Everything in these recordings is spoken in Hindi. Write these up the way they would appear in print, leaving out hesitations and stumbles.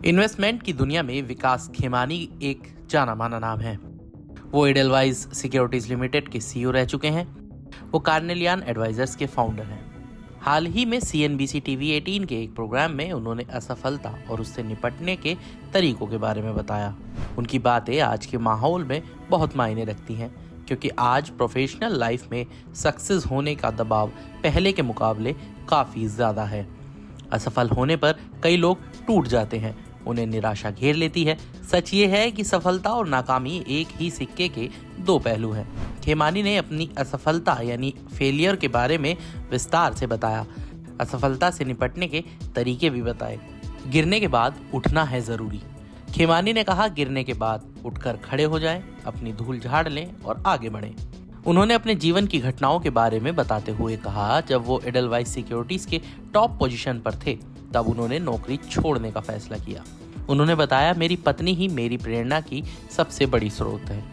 इन्वेस्टमेंट की दुनिया में विकास खेमानी एक जाना माना नाम है। वो एडलवाइज सिक्योरिटीज लिमिटेड के सीईओ रह चुके हैं। वो कार्नेलियन एडवाइजर्स के फाउंडर हैं। हाल ही में CNBC TV 18 के एक प्रोग्राम में उन्होंने असफलता और उससे निपटने के तरीकों के बारे में बताया। उनकी बातें आज के माहौल में बहुत मायने रखती हैं, क्योंकि आज प्रोफेशनल लाइफ में सक्सेस होने का दबाव पहले के मुकाबले काफ़ी ज़्यादा है। असफल होने पर कई लोग टूट जाते हैं, उन्हें निराशा घेर लेती है। सच ये है कि सफलता और नाकामी एक ही सिक्के के दो पहलू हैं। खेमानी ने अपनी असफलता यानी फेलियर के बारे में विस्तार से बताया। असफलता से निपटने के तरीके भी बताए। गिरने के बाद उठना है ज़रूरी। खेमानी ने कहा, गिरने के बाद उठकर खड़े हो जाएं, अपनी धूल झाड़ लें और आगे बढ़ें। उन्होंने अपने जीवन की घटनाओं के बारे में बताते हुए कहा, जब वो एडलवाइज सिक्योरिटीज के टॉप पोजीशन पर थे तब उन्होंने नौकरी छोड़ने का फैसला किया। उन्होंने बताया, मेरी पत्नी ही मेरी प्रेरणा की सबसे बड़ी स्रोत है।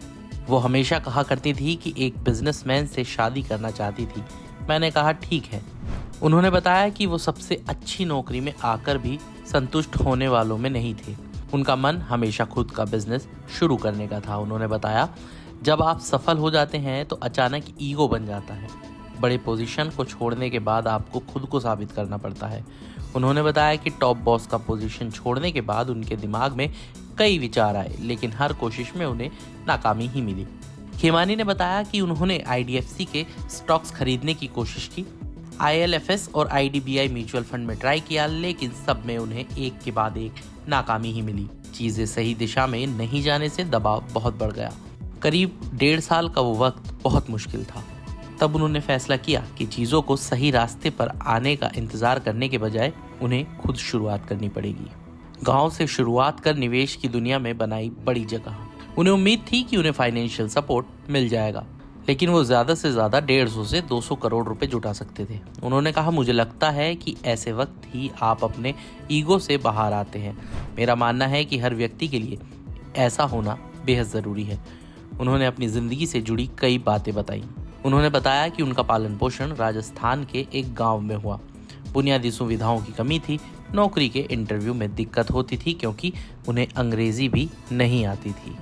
वो हमेशा कहा करती थी कि एक बिजनेसमैन से शादी करना चाहती थी। मैंने कहा ठीक है। उन्होंने बताया कि वो सबसे अच्छी नौकरी में आकर भी संतुष्ट होने वालों में नहीं थे। उनका मन हमेशा खुद का बिजनेस शुरू करने का था। उन्होंने बताया, जब आप सफल हो जाते हैं तो अचानक ईगो बन जाता है। बड़े पोजीशन को छोड़ने के बाद आपको खुद को साबित करना पड़ता है। उन्होंने बताया कि टॉप बॉस का पोजीशन छोड़ने के बाद उनके दिमाग में कई विचार आए, लेकिन हर कोशिश में उन्हें नाकामी ही मिली। खेमानी ने बताया कि उन्होंने IDFC के स्टॉक्स खरीदने की कोशिश की, ILFS और IDBI म्यूचुअल फंड में ट्राई किया, लेकिन सब में उन्हें एक के बाद एक नाकामी ही मिली। चीजें सही दिशा में नहीं जाने से दबाव बहुत बढ़ गया। करीब 1.5 साल का वो वक्त बहुत मुश्किल था। तब उन्होंने फैसला किया कि चीज़ों को सही रास्ते पर आने का इंतज़ार करने के बजाय उन्हें खुद शुरुआत करनी पड़ेगी। गांव से शुरुआत कर निवेश की दुनिया में बनाई बड़ी जगह। उन्हें उम्मीद थी कि उन्हें फाइनेंशियल सपोर्ट मिल जाएगा, लेकिन वो ज़्यादा से ज़्यादा 150 से 200 करोड़ रुपए जुटा सकते थे। उन्होंने कहा, मुझे लगता है कि ऐसे वक्त ही आप अपने ईगो से बाहर आते हैं। मेरा मानना है कि हर व्यक्ति के लिए ऐसा होना बेहद ज़रूरी है। उन्होंने अपनी ज़िंदगी से जुड़ी कई बातें बताई। उन्होंने बताया कि उनका पालन पोषण राजस्थान के एक गांव में हुआ। बुनियादी सुविधाओं की कमी थी। नौकरी के इंटरव्यू में दिक्कत होती थी क्योंकि उन्हें अंग्रेजी भी नहीं आती थी।